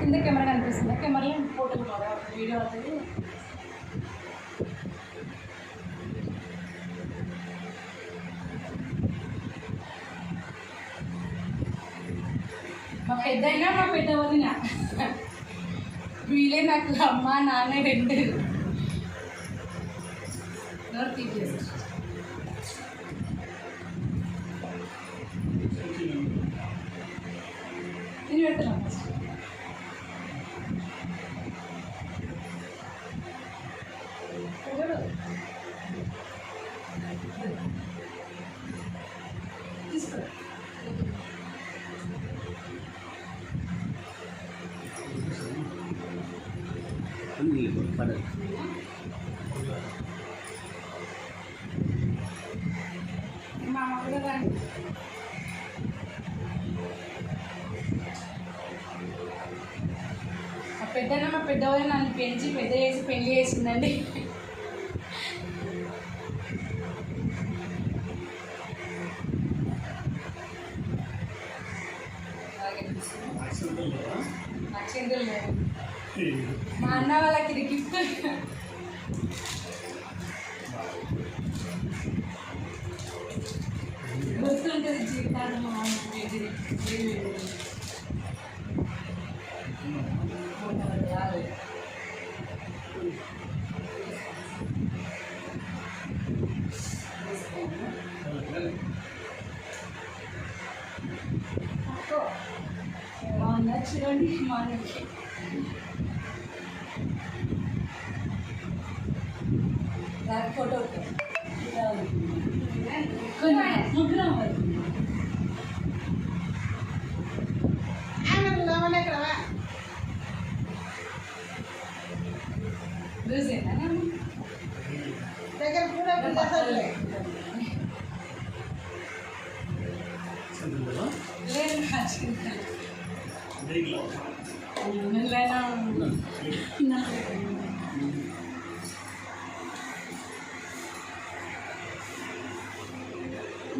కింద కెమెరా కనిపిస్తుంది, కెమెరాలో ఫోటోలు బాగా వీడియో అవుతుంది. మా పెద్దయినా మా పెద్ద వదిన వీళ్ళే నాకు అమ్మ నాన్న రెండు తీసేసి నేను పెడతాను. తీసుకో మా అమ్మ కూడా రండి. మా పెద్దన్న మా పెద్దవాళ్ళు నన్ను పెంచి పెద్ద చేసి పెళ్లి చేసిందండి. అక్షంతలు లేదు, మా అన్న వాళ్ళకి ఇది గిఫ్ట్. గుర్తుంటుంది జీవితాలు మా బాగుందా చూడండి మా అన్నకి. ఫోటో ముగ్గురు దగ్గర కూడా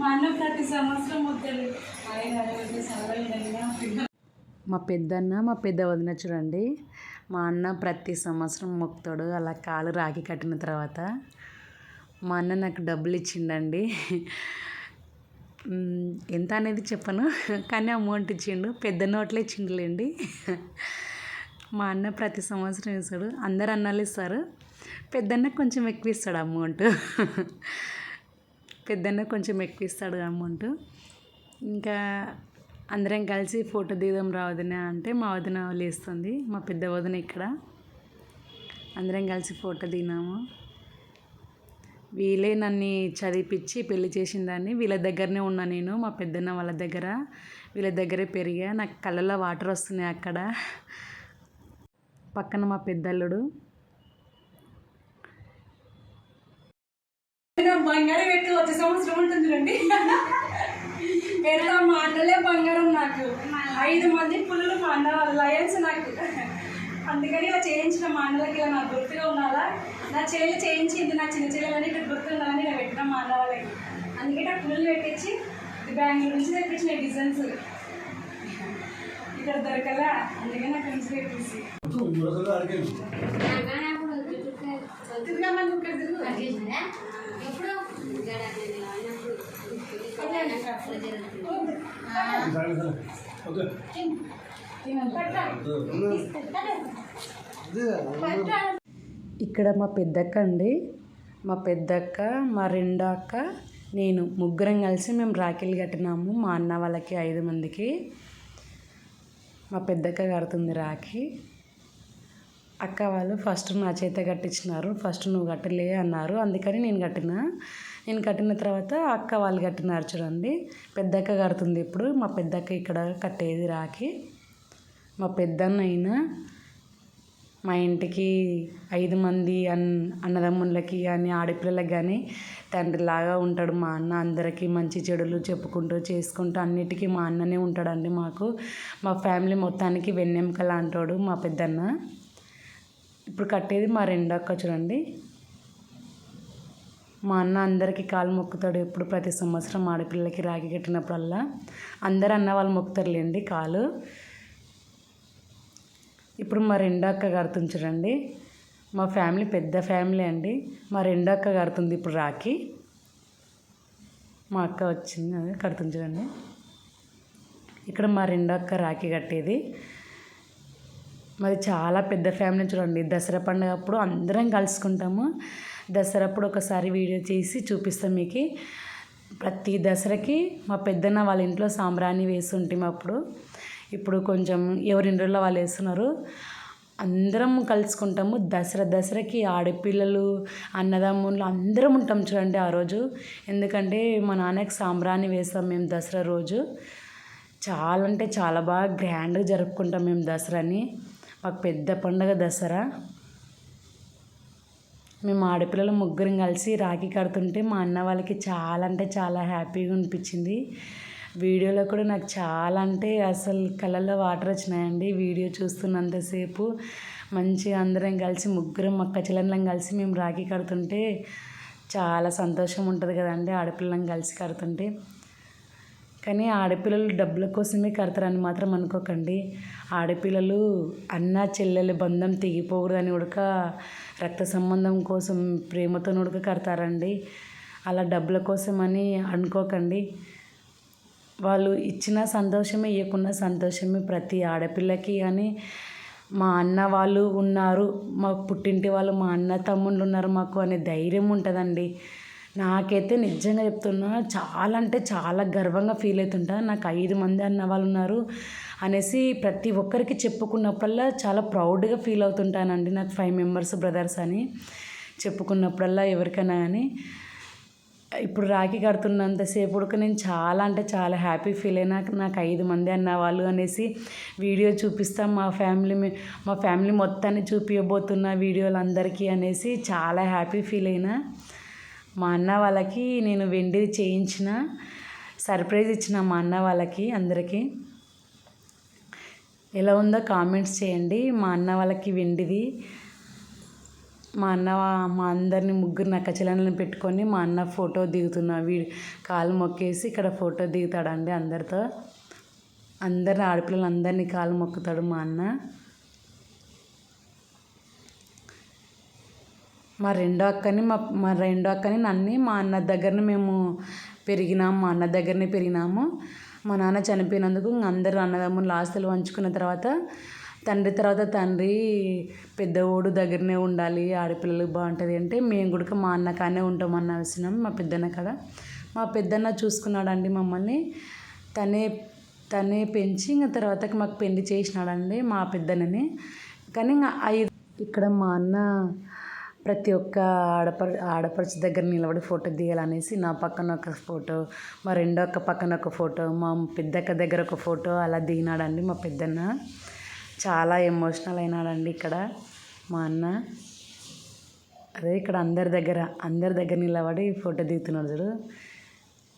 మా అన్న ప్రతి సంవత్సరం వద్దాడు. మా పెద్దన్న మా పెద్ద వదిన చూడండి, మా అన్న ప్రతి సంవత్సరం మొక్కుతాడు. అలా కాలు రాఖీ కట్టిన తర్వాత మా అన్న నాకు డబ్బులు ఇచ్చిండండి. ఎంత అనేది చెప్పను, కానీ అమౌంట్ ఇచ్చిండు. పెద్ద నోట్లే ఇచ్చిండులేండి. మా అన్న ప్రతి సంవత్సరం ఇస్తాడు. అందరు అన్నలు ఇస్తారు, పెద్దన్న కొంచెం ఎక్కువ ఇస్తాడు అమౌంట్. పెద్దన్న కొంచెం ఎక్కువ ఇస్తాడు అమౌంట్. ఇంకా అందరం కలిసి ఫోటో దిగుదాం రా వదిన అంటే మా వదిన లేస్తుంది. మా పెద్ద వదిన ఇక్కడ అందరం కలిసి ఫోటో దిగినాము. వీళ్ళే నన్ను చదివిపించి పెళ్లి చేసిందాన్ని. వీళ్ళ దగ్గరనే ఉన్నా నేను, మా పెద్దన్న వాళ్ళ దగ్గర. వీళ్ళ దగ్గరే పెరిగా. నాకు కళ్ళల్లో వాటర్ వస్తున్నాయి. అక్కడ పక్కన మా పెద్దల్లుడు. బంగారం పెట్టి వచ్చే సంవత్సరం ఉంటుంది రండి. పెడతా మా అన్నలే బంగారం నాకు. 5 మంది పుల్లలు మా అన్న లయన్స్ నాకు. అందుకని ఇలా చేయించిన మా అన్నలకి ఇలా నాకు గుర్తుగా ఉండాలా. నా చెల్లి చేయించింది, నా చిన్న చెల్లెలని ఇక్కడ గుర్తుండాలని నేను పెట్టిన మా అన్న వాళ్ళకి. అందుకే నాకు పుల్లలు పెట్టించి బెంగళూరు నుంచి తెప్పించిన డిజైన్స్ ఇక్కడ దొరకలా. అందుకని నాకు నుంచి తెప్పించి ఇక్కడ మా పెద్దక్క అండి. మా పెద్దక్క, మా రెండో అక్క, నేను ముగ్గురం కలిసి మేము రాఖీలు కట్టినాము మా అన్న వాళ్ళకి 5 మందికి. మా పెద్దక్క కడుతుంది రాఖీ. అక్క వాళ్ళు ఫస్ట్ నా చేత కట్టించినారు. ఫస్ట్ నువ్వు కట్టలే అన్నారు, అందుకని నేను కట్టిన తర్వాత అక్క వాళ్ళు కట్టినారు. చూడండి, పెద్దక్క కడుతుంది ఇప్పుడు. మా పెద్దక్క ఇక్కడ కట్టేది రాఖీ. మా పెద్దన్న అయినా మా ఇంటికి 5 మంది అన్నదమ్ములకి కానీ ఆడపిల్లలకి కానీ తండ్రిలాగా ఉంటాడు మా అన్న. అందరికీ మంచి చెడులు చెప్పుకుంటూ చేసుకుంటూ అన్నిటికీ మా అన్ననే ఉంటాడండి మాకు. మా ఫ్యామిలీ మొత్తానికి వెన్నెముక లాంటోడు మా పెద్దన్న. ఇప్పుడు కట్టేది మా రెండో అక్క. చూడండి, మా అన్న అందరికీ కాలు మొక్కుతాడు ఎప్పుడు. ప్రతి సంవత్సరం ఆడపిల్లలకి రాఖీ కట్టినప్పుడల్లా అందరు అన్న వాళ్ళు మొక్కుతారులేండి కాలు. ఇప్పుడు మా రెండో అక్క కడుతుంది చూడండి. మా ఫ్యామిలీ పెద్ద ఫ్యామిలీ అండి. మా రెండో అక్క కడుతుంది ఇప్పుడు రాఖీ. మా అక్క వచ్చింది అదే కడుతుంది చూడండి. ఇక్కడ మా రెండో అక్క రాఖీ కట్టేది. మాది చాలా పెద్ద ఫ్యామిలీ చూడండి. దసరా పండుగ అప్పుడు అందరం కలుసుకుంటాము. దసరా అప్పుడు ఒకసారి వీడియో చేసి చూపిస్తాం మీకు. ప్రతి దసరాకి మా పెద్దన్న వాళ్ళ ఇంట్లో సాంబ్రాణి వేస్తుంటాం అప్పుడు. ఇప్పుడు కొంచెం ఎవరి ఇంట్లో వాళ్ళు వేస్తున్నారు. అందరం కలుసుకుంటాము. దసరాకి ఆడపిల్లలు అన్నదమ్ములు అందరం ఉంటాం చూడండి ఆ రోజు. ఎందుకంటే మా నాన్నకి సాంబ్రాణి వేస్తాం మేము దసరా రోజు. చాలా అంటే చాలా బాగా గ్రాండ్గా జరుపుకుంటాం మేము దసరాని. మాకు పెద్ద పండుగ దసరా. మేము ఆడపిల్లలు ముగ్గురం కలిసి రాఖీ కడుతుంటే మా అన్న వాళ్ళకి చాలా అంటే చాలా హ్యాపీగా అనిపించింది. వీడియోలో కూడా నాకు చాలా అంటే అసలు కళ్ళల్లో వాటర్ వచ్చినాయండి. వీడియో చూస్తున్నంతసేపు మంచిగా అందరం కలిసి ముగ్గురం అక్క చెల్లెళ్ళం కలిసి మేము రాఖీ కడుతుంటే చాలా సంతోషం ఉంటుంది కదండి ఆడపిల్లని కలిసి కడుతుంటే. కానీ ఆడపిల్లలు డబ్బుల కోసమే కడతారని మాత్రం అనుకోకండి. ఆడపిల్లలు అన్న చెల్లెల బంధం తెగిపోకూడదని ఉడక రక్త సంబంధం కోసం ప్రేమతో ఉడక కడతారండి. అలా డబ్బుల కోసమని అనుకోకండి. వాళ్ళు ఇచ్చిన సంతోషమే ఇవ్వకున్న సంతోషమే ప్రతి ఆడపిల్లకి. కానీ మా అన్న వాళ్ళు ఉన్నారు, మాకు పుట్టింటి వాళ్ళు మా అన్న తమ్ముళ్ళు ఉన్నారు మాకు అనే ధైర్యం ఉంటుందండి. నాకైతే నిజంగా చెప్తున్నా చాలా అంటే చాలా గర్వంగా ఫీల్ అవుతుంటా. నాకు 5 మంది అన్న వాళ్ళు ఉన్నారు అనేసి ప్రతి ఒక్కరికి చెప్పుకున్నప్పుడల్లా చాలా ప్రౌడ్గా ఫీల్ అవుతుంటానండి. నాకు 5 మెంబర్స్ బ్రదర్స్ అని చెప్పుకున్నప్పుడల్లా ఎవరికైనా కానీ. ఇప్పుడు రాఖీ కడుతున్నంతసేపు కూడా నేను చాలా అంటే చాలా హ్యాపీ ఫీల్ అయినా. నాకు 5 మంది అన్న వాళ్ళు అనేసి వీడియో చూపిస్తాం మా ఫ్యామిలీ మొత్తాన్ని చూపించబోతున్న వీడియోలు అందరికీ అనేసి చాలా హ్యాపీ ఫీల్ అయినా. మా అన్న వాళ్ళకి నేను వెండిది చేయించిన, సర్ప్రైజ్ ఇచ్చిన మా అన్న వాళ్ళకి అందరికీ. ఎలా ఉందో కామెంట్స్ చేయండి. మా అన్న వాళ్ళకి వెండిది మా అందరిని ముగ్గురు అక్క చెల్లెళ్ళని పెట్టుకొని మా అన్న ఫోటో దిగుతున్నా. కాలు మొక్కేసి ఇక్కడ ఫోటో దిగుతాడండి అందరితో. అందరిని ఆడపిల్లలు అందరినీ కాలు మొక్కుతాడు మా అన్న. మా రెండో అక్కని నన్ను మా అన్న దగ్గరనే మేము పెరిగినాము. మా అన్న దగ్గరనే పెరిగినాము. మా నాన్న చనిపోయినందుకు అందరూ అన్నదమ్ములు ఆస్తులు పంచుకున్న తర్వాత తండ్రి పెద్ద ఓడు దగ్గరనే ఉండాలి, ఆడపిల్లలకు బాగుంటుంది అంటే మేము కూడా మా అన్న కానే ఉంటామన్న విషయం మా పెద్దన్న కాడ. మా పెద్దన్న చూసుకున్నాడండి మమ్మల్ని. తనే పెంచి ఇంకా తర్వాతకి మాకు పెళ్లి చేసినాడండి మా పెద్దన్నని. కానీ ఇక్కడ మా అన్న ప్రతి ఒక్క ఆడపడుచు దగ్గర నిలబడి ఫోటో దిగాలనేసి నా పక్కన ఒక ఫోటో, మా రెండో అక్క పక్కన ఒక ఫోటో, మా పెద్దక్క దగ్గర ఒక ఫోటో అలా దిగినాడండి మా పెద్దన్న. చాలా ఎమోషనల్ అయినాడండి ఇక్కడ మా అన్న. అదే ఇక్కడ అందరి దగ్గర నిలబడి ఫోటో దిగుతున్నాడు చూడు.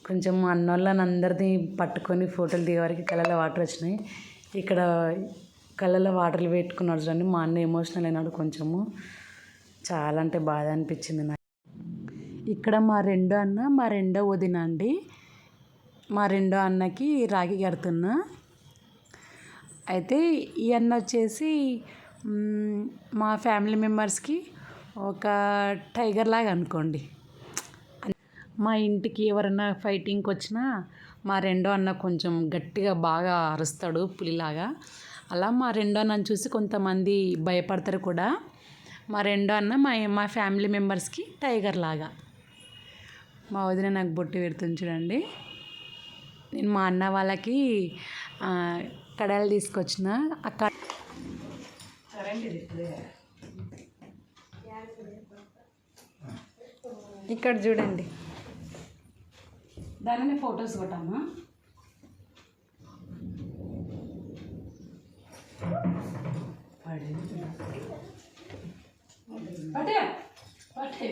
కొంచెం మా అన్నోళ్ళని అందరినీ పట్టుకొని ఫోటోలు దిగే వరకు కళ్ళలో వాటర్ వచ్చినాయి. ఇక్కడ కళ్ళలో వాటర్లు పెట్టుకున్నాడు చూడండి. మా అన్న ఎమోషనల్ అయినాడు కొంచెము. చాలా అంటే బాధ అనిపించింది నాకు. ఇక్కడ మా రెండో వదిన అండి. మా రెండో అన్నకి రాఖీ కడుతున్నా. అయితే ఈ అన్న వచ్చేసి మా ఫ్యామిలీ మెంబర్స్కి ఒక టైగర్ లాగా అనుకోండి. మా ఇంటికి ఎవరైనా ఫైటింగ్కి వచ్చినా మా రెండో అన్న కొంచెం గట్టిగా బాగా అరుస్తాడు పులిలాగా. అలా మా రెండో అన్నని చూసి కొంతమంది భయపడతారు కూడా. మా రెండో అన్న మా ఫ్యామిలీ మెంబర్స్కి టైగర్ లాగా. మా వదిన నాకు బొట్టు పెడుతుంది చూడండి. నేను మా అన్న వాళ్ళకి కడాయిలు తీసుకొచ్చిన. ఇక్కడ చూడండి, దానిని ఫొటోస్ కొట్టామా. పట్టే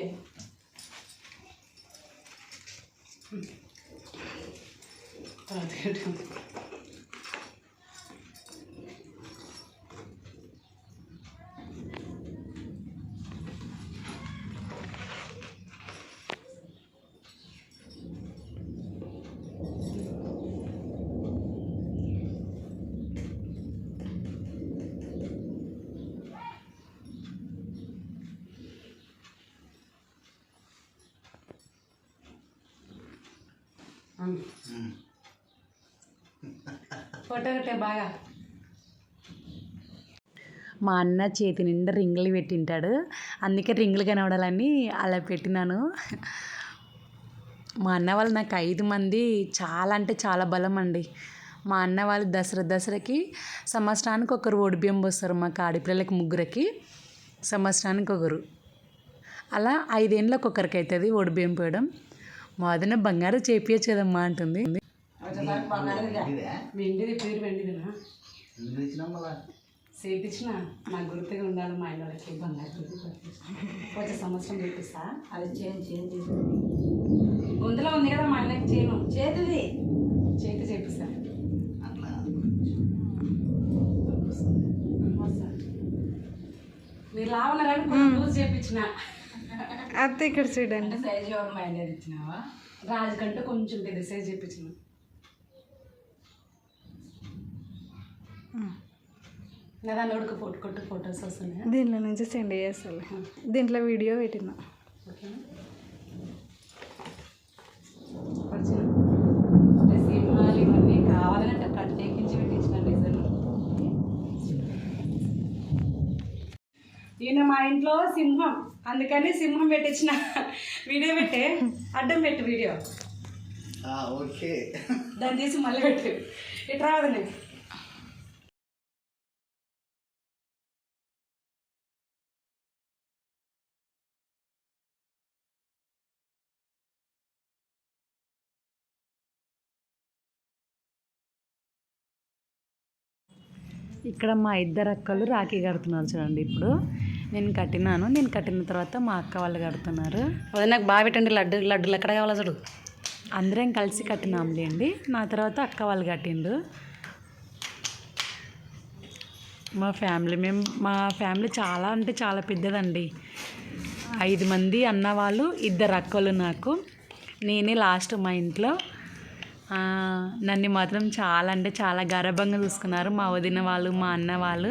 ఫోటో కట్టే బాగా. మా అన్న చేతి నిండా రింగులు పెట్టింటాడు, అందుకే రింగులు కనబడాలని అలా పెట్టినాను. మా అన్న వాళ్ళు నాకు 5 మంది చాలా అంటే చాలా బలం అండి. మా అన్న వాళ్ళు దసరాకి సంవత్సరానికి ఒకరు ఒడిబియ్యం పోస్తారు. మాకు ఆడపిల్లలకి ముగ్గురికి సంవత్సరానికి ఒకరు, అలా 5 ఏళ్ళకి ఒకరికి అవుతుంది ఒడిబియ్యం పోయడం. మా వదిన బంగారు చేపియచ్చు కదమ్మా అంటుంది. వెండిది పేరు వెండిదినా చేయించిన నాకు గుర్తుగా ఉండాలి. మా ఆయన వాళ్ళకి బంగారు కొంచెం సంవత్సరం చేపిస్తా. అది చేయండి గొంతులో ఉంది కదా మా అన్నకి చేయను చేతి చేపిస్తా. మీరు లావున్నారని కొంచెం లూజ్ చేయించిన. అత్త ఇక్కడ చూడండి. సైజ్ ఎవరు మా ఆయన ఇచ్చినావా? రాజు కంటే కొంచెం పెద్ద సైజ్ చేయించిన. నా దాన్ని ఉడక కొట్టు ఫొటోస్ వస్తున్నాయి. దీంట్లో నుంచి సెండ్ చేస్తాను. దీంట్లో వీడియో పెట్టినా. ఓకేనా? సినిమాలు ఇవన్నీ కావాలంటే ప్రత్యేకించి పెట్టించిన రీజన్. ఈయన మా ఇంట్లో సింహం, అందుకని సింహం పెట్టించిన. వీడియో పెట్టే అడ్డం పెట్టు వీడియో. ఓకే, దాన్ని తీసి మళ్ళీ పెట్టు. ఇటు రావద్దు. ఇక్కడ మా ఇద్దరు అక్కలు రాఖీ కడుతున్నారు చూడండి. ఇప్పుడు నేను కట్టిన తర్వాత మా అక్క వాళ్ళు కడుతున్నారు. నాకు బాగా పెట్టండి. లడ్డులు ఎక్కడ కావాలో చూడు. అందరం కలిసి కట్టినాంలేండి. నా తర్వాత అక్క వాళ్ళు కట్టిండు. మా ఫ్యామిలీ చాలా అంటే చాలా పెద్దదండి. 5 మంది అన్న వాళ్ళు, 2 అక్కలు. నాకు నేనే లాస్ట్ మా ఇంట్లో. నన్ను మాత్రం చాలా అంటే చాలా గారాబంగా చూసుకున్నారు మా వదిన వాళ్ళు, మా అన్న వాళ్ళు.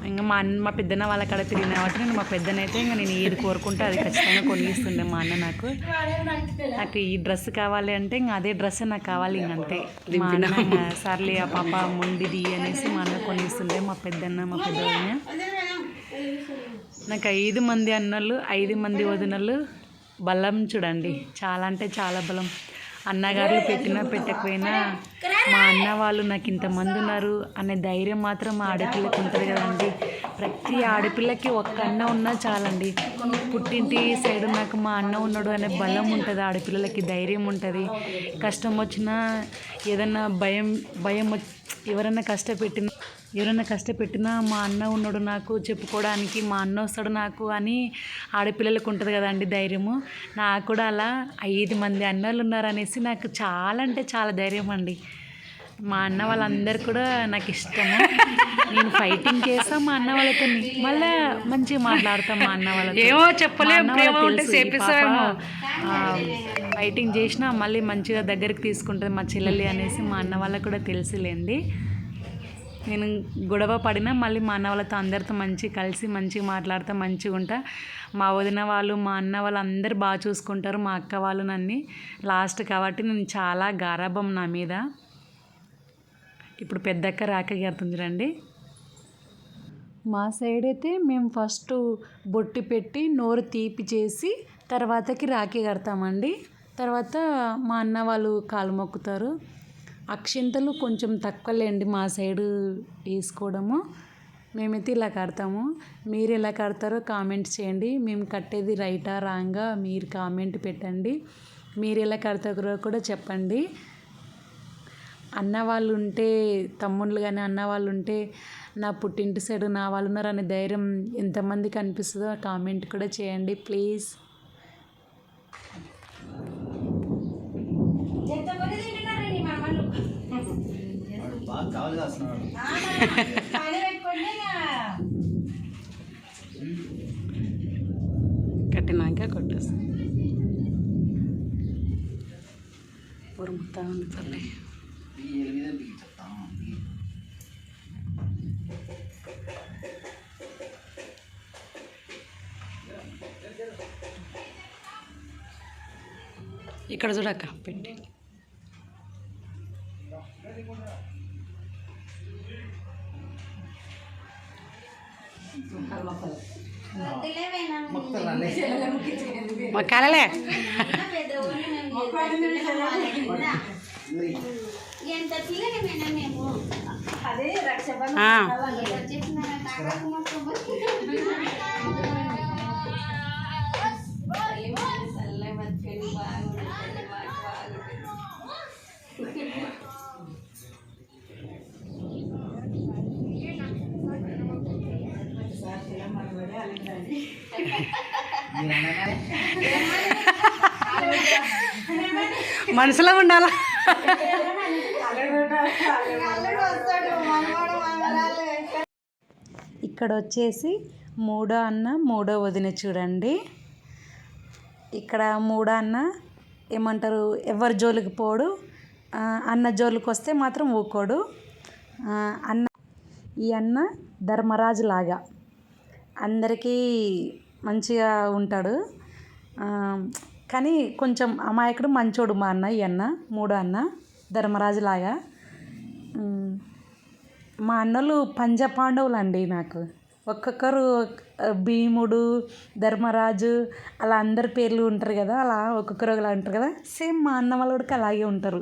ఇంకా మా పెద్దన్న వాళ్ళ కాడ తిరిగిన కాబట్టి నేను మా పెద్దనైతే ఇంకా నేను ఏది కోరుకుంటే అది ఖచ్చితంగా కొనిస్తుండే మా అన్న. నాకు ఈ డ్రెస్ కావాలి అంటే ఇంకా అదే డ్రెస్ నాకు కావాలి ఇంకంతే. మా అన్న సర్లే ఆ పాప మొండిది అనేసి మా అన్న కొనిస్తుండే, మా పెద్దన్న మా పెద్ద వదిన. నాకు 5 మంది అన్నలు, 5 మంది వదినలు. బలం చూడండి, చాలా అంటే చాలా బలం. అన్నగారు పెట్టినా పెట్టకపోయినా మా అన్న వాళ్ళు నాకు ఇంతమంది ఉన్నారు అనే ధైర్యం మాత్రం మా ఆడపిల్లకి ఉంటుంది కదండి. ప్రతి ఆడపిల్లకి ఒక్క అన్న ఉన్నా చాలండి. పుట్టింటి సైడ్ నాకు మా అన్న ఉన్నాడు అనే బలం ఉంటుంది. ఆడపిల్లలకి ధైర్యం ఉంటుంది. కష్టం వచ్చినా ఏదన్నా భయం ఎవరైనా కష్టపెట్టినా మా అన్న ఉన్నాడు నాకు చెప్పుకోవడానికి, మా అన్న వస్తాడు నాకు అని ఆడపిల్లలకు ఉంటుంది కదండి ధైర్యము. నాకు కూడా అలా 5 మంది అన్నలు ఉన్నారనేసి నాకు చాలా అంటే చాలా ధైర్యం అండి. మా అన్న వాళ్ళందరూ కూడా నాకు ఇష్టము. నేను ఫైటింగ్ చేస్తాం మా అన్న వాళ్ళతో, మళ్ళీ మంచిగా మాట్లాడతాం మా అన్న వాళ్ళతో. ఏమో చెప్పలేము, ఫైటింగ్ చేసినా మళ్ళీ మంచిగా దగ్గరికి తీసుకుంటుంది మా చెల్లెలి అనేసి మా అన్న వాళ్ళకు కూడా తెలుసులేండి. నేను గొడవ పడినా మళ్ళీ మా అన్న వాళ్ళతో అందరితో కలిసి మంచిగా మాట్లాడుతూ మంచిగా ఉంటా. మా వదిన వాళ్ళు, మా అన్న వాళ్ళు అందరూ బాగా చూసుకుంటారు. మా అక్క వాళ్ళు నన్ను లాస్ట్ కాబట్టి నేను చాలా గారాబం నా మీద. ఇప్పుడు పెద్దక్క రాఖీ కడుతుంది రండి. మా సైడ్ అయితే మేము ఫస్ట్ బొట్టు పెట్టి నోరు తీపి చేసి తర్వాతకి రాఖీ కడతామండి. తర్వాత మా అన్న వాళ్ళు కాలు మొక్కుతారు. అక్షింతలు కొంచెం తక్కువలేండి మా సైడు వేసుకోవడము. మేమైతే ఇలా కడతాము. మీరు ఎలా కడతారో కామెంట్ చేయండి. మేము కట్టేది రైటా రాంగా మీరు కామెంట్ పెట్టండి. మీరు ఎలా కడతారో కూడా చెప్పండి. అన్నవాళ్ళు ఉంటే, తమ్ముళ్ళు కానీ అన్నవాళ్ళు ఉంటే నా పుట్టింటి సైడు నా వాళ్ళు ఉన్నారు అనే ధైర్యం ఎంతమందికి అనిపిస్తుందో కామెంట్ కూడా చేయండి ప్లీజ్. కట్టినాక కొట్టేస్తాను. ఉరుముతా ఉంది తల్లి. ఇక్కడ చూడక్క పెట్టి మొక్కాలలే ఎంత పిల్లలమేనా మేము అదే రక్షబంధన్ ఆ. మనసులో ఉండాలా ఇక్కడ వచ్చేసి మూడో అన్న మూడో వదిన చూడండి. ఇక్కడ మూడో అన్న ఏమంటారు, ఎవరి జోలికి పోడు, అన్న జోలికి వస్తే మాత్రం ఊకోడు. అన్న ఈ అన్న ధర్మరాజు లాగా అందరికీ మంచిగా ఉంటాడు. కానీ కొంచెం అమాయకుడు, మంచోడు మా అన్న. ఈ అన్న మూడో అన్న ధర్మరాజు లాగా. మా అన్నలు పంచపాండవులు అండి. నాకు ఒక్కొక్కరు భీముడు, ధర్మరాజు అలా అందరి పేర్లు ఉంటారు కదా, అలా ఒక్కొక్కరు అలా ఉంటారు కదా. సేమ్ మా అన్న వాళ్ళు కూడా అలాగే ఉంటారు.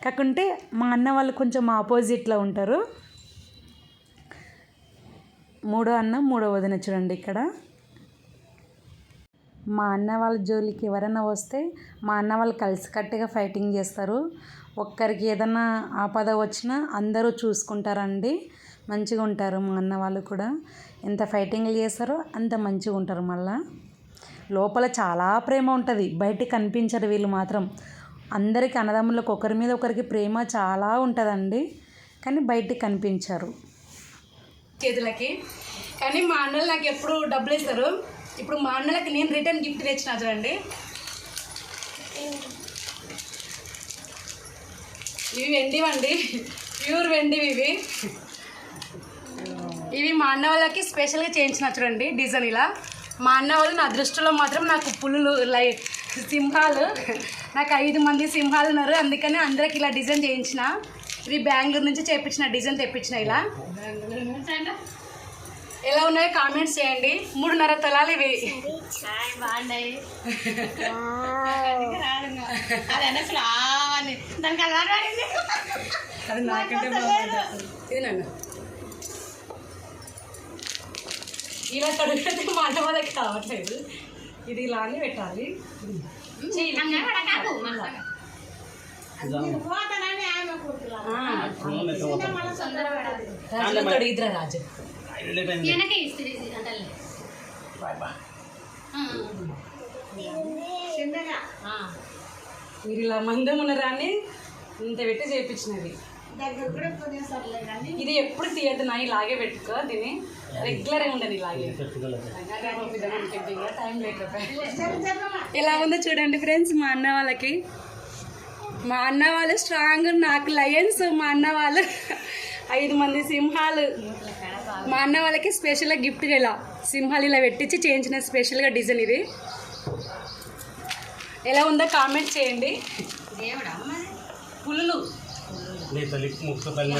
కాకుంటే మా అన్న వాళ్ళు కొంచెం ఆపోజిట్లో ఉంటారు. మూడో అన్న మూడో వదిన చూడండి. ఇక్కడ మా అన్న వాళ్ళ జోలికి ఎవరైనా వస్తే మా అన్న వాళ్ళు కలిసికట్టుగా ఫైటింగ్ చేస్తారు. ఒక్కరికి ఏదైనా ఆపద వచ్చినా అందరూ చూసుకుంటారండి. మంచిగా ఉంటారు మా అన్న వాళ్ళు కూడా. ఎంత ఫైటింగ్లు చేస్తారో అంత మంచిగా ఉంటారు. మళ్ళా లోపల చాలా ప్రేమ ఉంటుంది, బయటికి కనిపించరు వీళ్ళు మాత్రం. అందరికీ అన్నదమ్ములకు ఒకరి మీద ఒకరికి ప్రేమ చాలా ఉంటుందండి, కానీ బయటికి కనిపించరు చేతులకి. కానీ మా అన్నలు నాకు ఎప్పుడు డబ్బులు ఇస్తారు. ఇప్పుడు మా అన్నలకి నేను రిటర్న్ గిఫ్ట్ తెచ్చిన చూడండి. ఇవి వెండివండి, ప్యూర్ వెండివి ఇవి. ఇవి మా అన్న వాళ్ళకి స్పెషల్గా చేయించిన చూడండి డిజైన్ ఇలా. మా అన్న వాళ్ళు నా దృష్టిలో మాత్రం నాకు పులులు సింహాలు, నాకు 5 మంది సింహాలు ఉన్నారు. అందుకని అందరికి ఇలా డిజైన్ చేయించిన. ఇవి బెంగళూరు నుంచి చేయించిన డిజైన్ తెప్పించిన ఇలా. ఎలా ఉన్నాయో కామెంట్స్ చేయండి. 3.5 తులాలు ఇవి. బాగున్నాయి. అది నాకంటే బాగుంటుంది. ఇది నన్ను ఇలా కడుగుతే మా అన్న వాళ్ళకి కావట్లేదు. ఇది ఇలానే పెట్టాలి. తొడిగిద్రా రాజు. మీరు ఇలా మందం ఉన్నారని ఇంత పెట్టి చేయించినది. ఇది ఎప్పుడు తీయద్దు నా, ఇలాగే పెట్టుకో. దీన్ని రెగ్యులర్గా ఉండదు ఇలాగే. టైం లేకపోతే ఎలా ఉందో చూడండి ఫ్రెండ్స్. మా అన్న వాళ్ళకి, మా అన్న వాళ్ళు స్ట్రాంగ్, నాకు లయన్స్. మా అన్న వాళ్ళు 5 మంది సింహాలు. మా అన్న వాళ్ళకి స్పెషల్గా గిఫ్ట్గా ఇలా సింహాలు ఇలా పెట్టించి చేయించిన స్పెషల్గా డిజైన్ ఇది. ఎలా ఉందో కామెంట్ చేయండి. పుల్లు నీ తల్లి ముక్కు తల్లి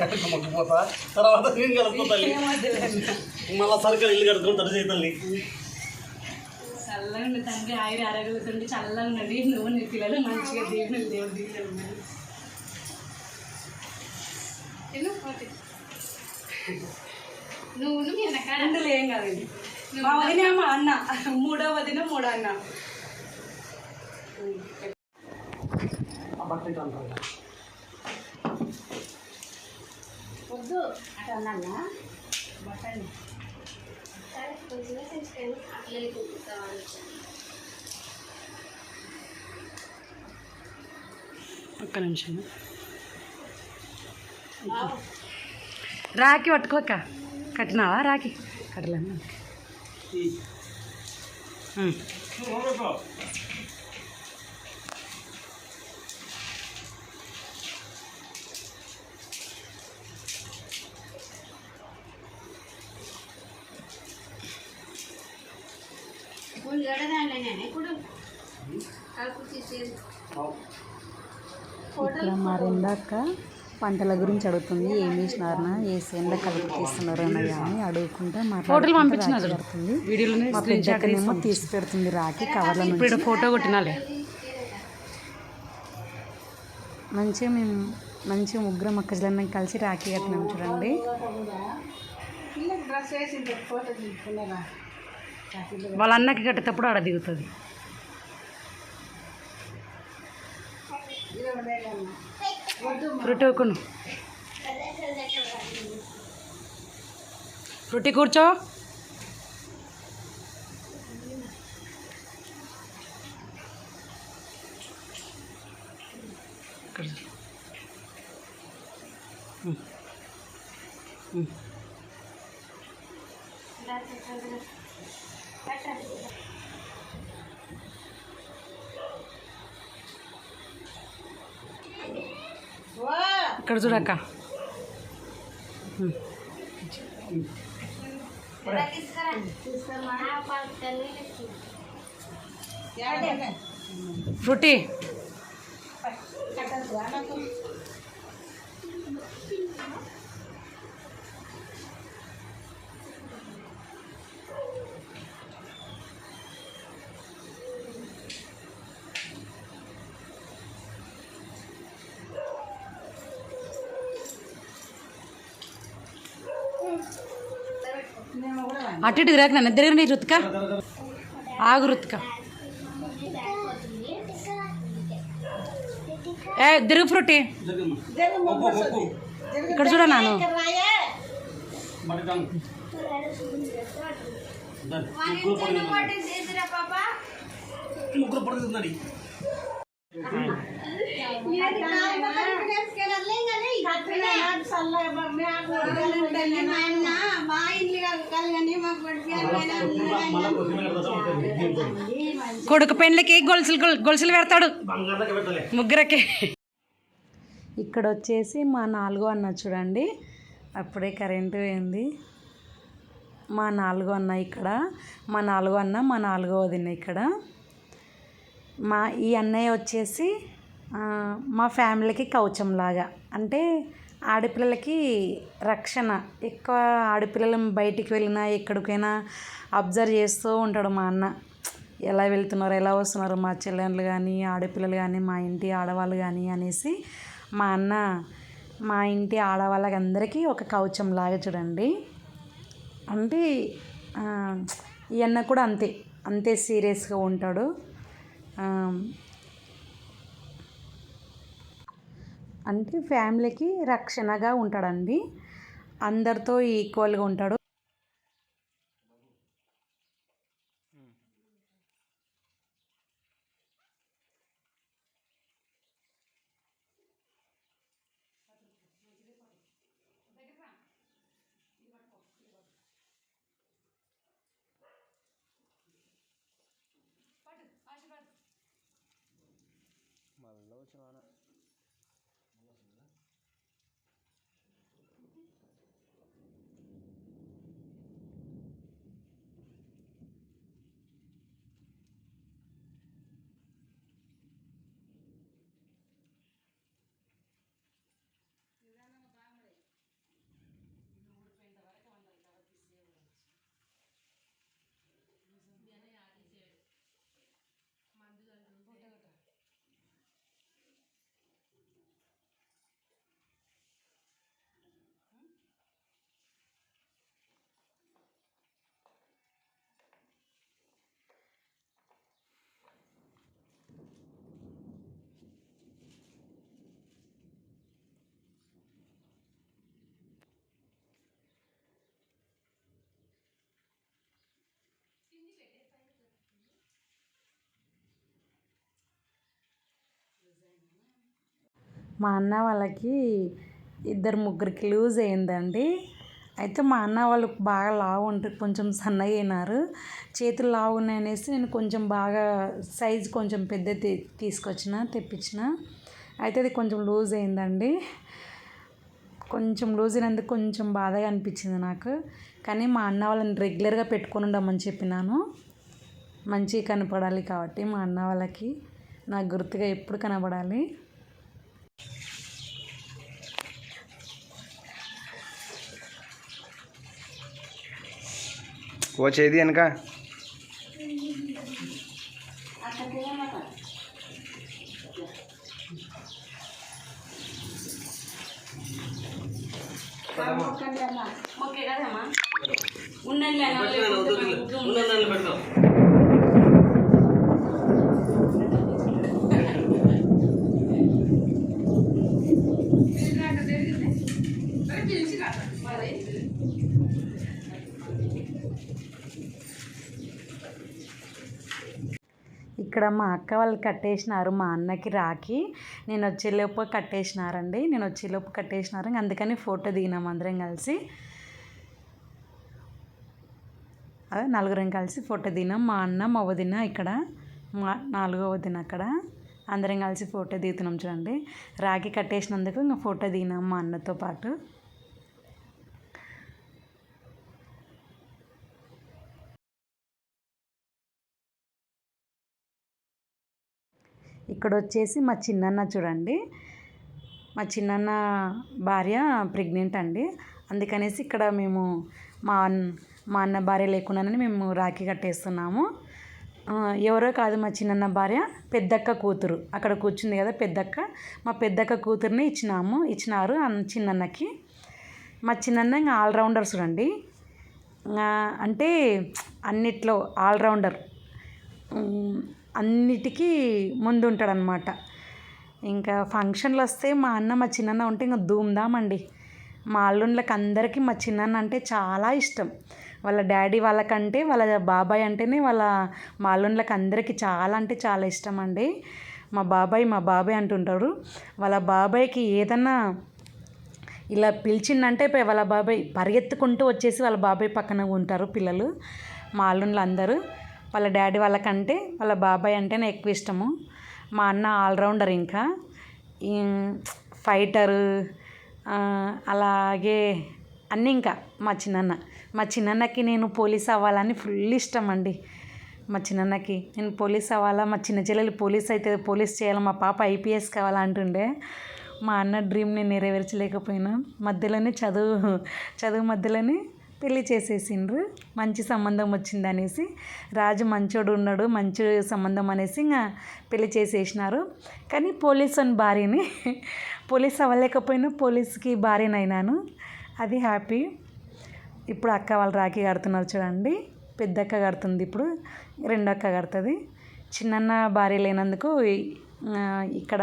కట్టుకు మొక్కిపోతా, తర్వాత నేను కలుపుతా తల్లి. మళ్ళా సరిగ్గా ఇల్లు కట్టుకుని తడి చేయి తల్లి. చల్లగా ఉండి తండ్రి, ఆయుర ఆరోగ్యతుండి చల్లగా ఉండండి. నువ్వు నీ పిల్లలు మంచిగా దేవుడు దీవులు ఉన్నది. నువ్వు అందులో ఏం కాదండి. మా వదిన మా అన్న, మూడో వదిన మూడో అన్న. వద్దు అట్లా బట్టని ఒక్క నిమిషం. రాఖీ పట్టుకోక కట్టినావా? రాఖీ కట్టలేను. ఇప్పుడు కలుపు తీసేది. ఇక్కడ మా రెండక్క పంటల గురించి అడుగుతుంది. ఏం వేసినారనా, ఏ సేన్లో కలుపు తీస్తున్నారు అన్నయ్య అని అడుగుకుంటే ఫోటోలు పంపించినారు వీడియోలోనే. మా పెద్దక్కనేమో తీసి పెడుతుంది రాకి కవర్ల నుంచి. ఫోటో కొట్టినాలే. మంచిగా ముగ్గురం అక్కజలన్నీ కలిసి రాఖీ కట్టినాం చూడండి. వాళ్ళ అన్నకి కట్టేటప్పుడు ఆడ దిగుతుంది. ఫ్రూటీ కూర్చో. ఇక్కడ చూడక్క. ఫ్రూటీ అటు ఇటు తిరగక నన్ను తిరగని రుతుక. ఆగు రుతుక. ఏ తిరుగు ఫ్రూటీ. ఇక్కడ చూడ నాను. ముగ్గురు పడుతుంది. కొడుకు పెళ్ళికి గొలుసులు పెడతాడు ముగ్గురకి. ఇక్కడ వచ్చేసి మా 4వ అన్న చూడండి. అప్పుడే కరెంటు పోయింది. మా 4వ అన్న ఇక్కడ. మా 4వ అన్న, మా 4వ వదిన ఇక్కడ. ఈ అన్నయ్య వచ్చేసి మా ఫ్యామిలీకి కవచంలాగా, అంటే ఆడపిల్లలకి రక్షణ. ఎక్కువ ఆడపిల్లలు బయటికి వెళ్ళినా ఎక్కడికైనా అబ్జర్వ్ చేస్తూ ఉంటాడు మా అన్న. ఎలా వెళ్తున్నారు, ఎలా వస్తున్నారు మా చెల్లెళ్ళు కానీ, ఆడపిల్లలు కానీ, మా ఇంటి ఆడవాళ్ళు కానీ అనేసి మా అన్న మా ఇంటి ఆడవాళ్ళకి అందరికీ ఒక కవచంలాగా చూడండి. అంటే ఈ అన్న కూడా అంతే సీరియస్గా ఉంటాడు. అంటే ఫ్యామిలీకి రక్షణగా ఉంటాడండి. అందరితో ఈక్వల్గా ఉంటాడు. మా అన్న వాళ్ళకి 2-3కి లూజ్ అయిందండి. అయితే మా అన్న వాళ్ళు బాగా లావు ఉంటారు, కొంచెం సన్నగా అయినారు. చేతులు లావు ఉన్నాయనేసి నేను కొంచెం బాగా సైజు కొంచెం పెద్ద తెప్పించిన. అయితే అది కొంచెం లూజ్ అయిందండి. కొంచెం లూజ్ అయినందుకు కొంచెం బాధగా అనిపించింది నాకు. కానీ మా అన్న వాళ్ళని రెగ్యులర్గా పెట్టుకొని ఉండమని చెప్పినాను. మంచిగా కనపడాలి కాబట్టి మా అన్న వాళ్ళకి నాకు గుర్తుగా ఎప్పుడు కనపడాలి. ఓ చేది వెనక ఓకే కదమ్మా ఉండండి పెట్టుకో ఇక్కడ మా అక్క వాళ్ళు కట్టేసినారు మా అన్నకి రాఖీ. నేను వచ్చేలోపు కట్టేసినారండి. నేను వచ్చేలోపు కట్టేసినారు, అందుకని ఫోటో దిగినాం అందరం కలిసి. అదే నలుగురం కలిసి ఫోటో దిగినాం. మా అన్న మా వదిన ఇక్కడ, మా 4వ వదిన అక్కడ, అందరం కలిసి ఫోటో దిగుతున్నాం చూడండి. రాఖీ కట్టేసినందుకు ఇంకా ఫోటో దిగినాం మా అన్నతో పాటు. ఇక్కడ వచ్చేసి మా చిన్నన్న చూడండి, మా చిన్నన్న భార్య ప్రెగ్నెంట్ అండి. అందుకనేసి ఇక్కడ మేము మా అన్న భార్య లేకుండానే మేము రాఖీ కట్టేస్తున్నాము. ఎవరో కాదు మా చిన్నన్న భార్య, పెద్దక్క కూతురు అక్కడ కూర్చుంది కదా పెద్దక్క, మా పెద్దక్క కూతుర్ని ఇచ్చినారు చిన్నన్నకి. మా చిన్నన్న ఇంకా ఆల్రౌండర్ చూడండి, అంటే అన్నిట్లో ఆల్రౌండర్, అన్నిటికీ ముందు ఉంటాడనమాట. ఇంకా ఫంక్షన్లు వస్తే మా అన్న మా చిన్నన్న ఉంటే ఇంకా ధూమ్ధామండి. మా అల్లుళ్ళకి అందరికీ మా చిన్నన్న అంటే చాలా ఇష్టం. వాళ్ళ డాడీ వాళ్ళకంటే వాళ్ళ బాబాయ్ అంటేనే మా అల్లుళ్ళకి అందరికీ చాలా అంటే చాలా ఇష్టం అండి. మా బాబాయ్ అంటుంటారు. వాళ్ళ బాబాయ్కి ఏదన్నా ఇలా పిలిచిందంటే వాళ్ళ బాబాయ్ పరిగెత్తుకుంటూ వచ్చేసి వాళ్ళ బాబాయ్ పక్కన ఉంటారు పిల్లలు, మా అల్లుళ్ళు అందరూ. వాళ్ళ డాడీ వాళ్ళకంటే వాళ్ళ బాబాయ్ అంటేనే ఎక్కువ ఇష్టము. మా అన్న ఆల్రౌండర్, ఇంకా ఫైటరు, అలాగే అన్నీ. ఇంకా మా చిన్నన్నకి నేను పోలీస్ అవ్వాలని ఫుల్ ఇష్టం అండి. మా చిన్నన్నకి నేను పోలీస్ అవ్వాలా, మా చిన్న చెల్లెలు పోలీస్ అయితే పోలీస్ చేయాలి, మా పాప ఐపీఎస్ కావాలంటుండే. మా అన్న డ్రీమ్ నేను నెరవేర్చలేకపోయినా, మధ్యలోనే చదువు మధ్యలోనే పెళ్ళి చేసేసిండ్రు. మంచి సంబంధం వచ్చింది అనేసి, రాజు మంచోడు ఉన్నాడు, మంచి సంబంధం అనేసి ఇంకా పెళ్ళి చేసేసినారు. కానీ పోలీస్ అని భార్యని, పోలీస్ అవ్వలేకపోయినా పోలీస్కి భార్యనైనాను, అది హ్యాపీ. ఇప్పుడు అక్క వాళ్ళు రాఖీ కడుతున్నారు చూడండి. పెద్దక్క కడుతుంది, ఇప్పుడు రెండక్క కడుతుంది. చిన్నన్న భార్య లేనందుకు ఇక్కడ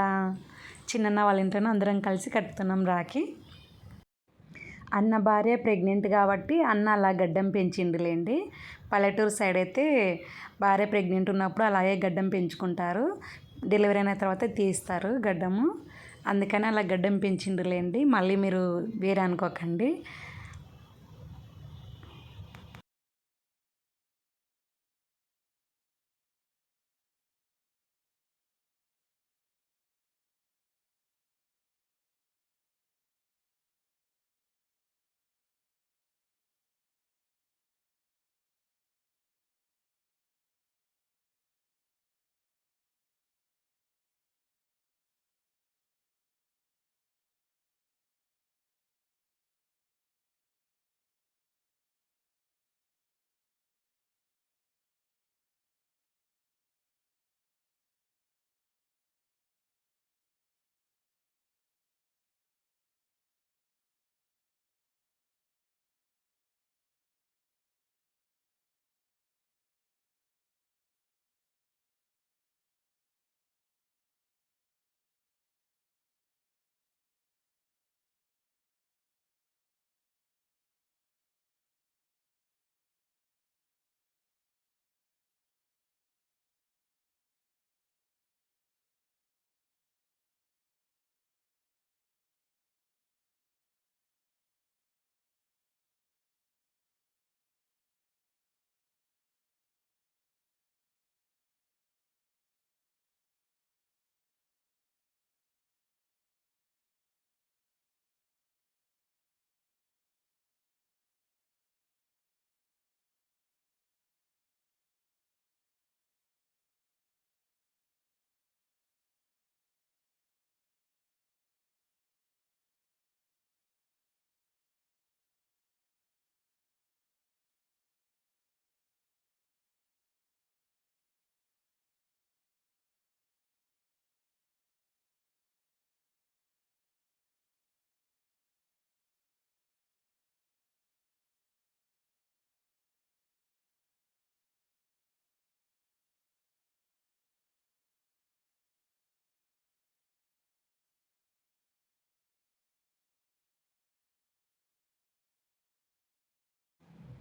చిన్నన్న వాళ్ళ ఇంట్లోనే అందరం కలిసి కట్టుతున్నాం రాఖీ. అన్న భార్య ప్రెగ్నెంట్ కాబట్టి అన్న అలా గడ్డం పెంచిండులేండి. పల్లెటూరు సైడ్ అయితే భార్య ప్రెగ్నెంట్ ఉన్నప్పుడు అలాగే గడ్డం పెంచుకుంటారు, డెలివరీ అయిన తర్వాత తీస్తారు గడ్డము. అందుకని అలా గడ్డం పెంచిండులేండి, మళ్ళీ మీరు వేరే అనుకోకండి.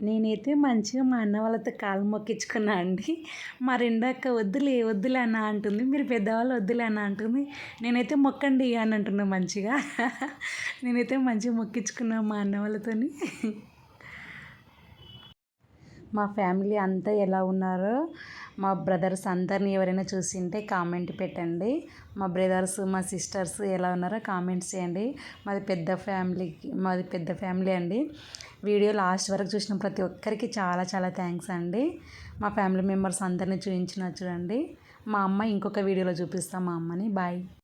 నేనైతే మంచిగా మా అన్న వాళ్ళతో కాలు మొక్కించుకున్నా అండి. మా రెండక్క వద్దులే వద్దులే అన్న అంటుంది, మీరు పెద్దవాళ్ళు వద్దులే అన్న అంటుంది. నేనైతే మొక్కండి అని అంటున్నా మంచిగా. నేనైతే మంచిగా మొక్కించుకున్నా మా అన్న వాళ్ళతోని. మా ఫ్యామిలీ అంతా ఎలా ఉన్నారో మా బ్రదర్స్ అందరినీ ఎవరైనా చూసింటే కామెంట్ పెట్టండి. మా బ్రదర్స్ మా సిస్టర్స్ ఎలా ఉన్నారో కామెంట్స్ చేయండి. మాది పెద్ద ఫ్యామిలీ అండి. వీడియో లాస్ట్ వరకు చూసిన ప్రతి ఒక్కరికి చాలా చాలా థ్యాంక్స్ అండి. మా ఫ్యామిలీ మెంబర్స్ అందరినీ చూపించిన చూడండి. మా అమ్మ ఇంకొక వీడియోలో చూపిస్తాం మా అమ్మని. బాయ్.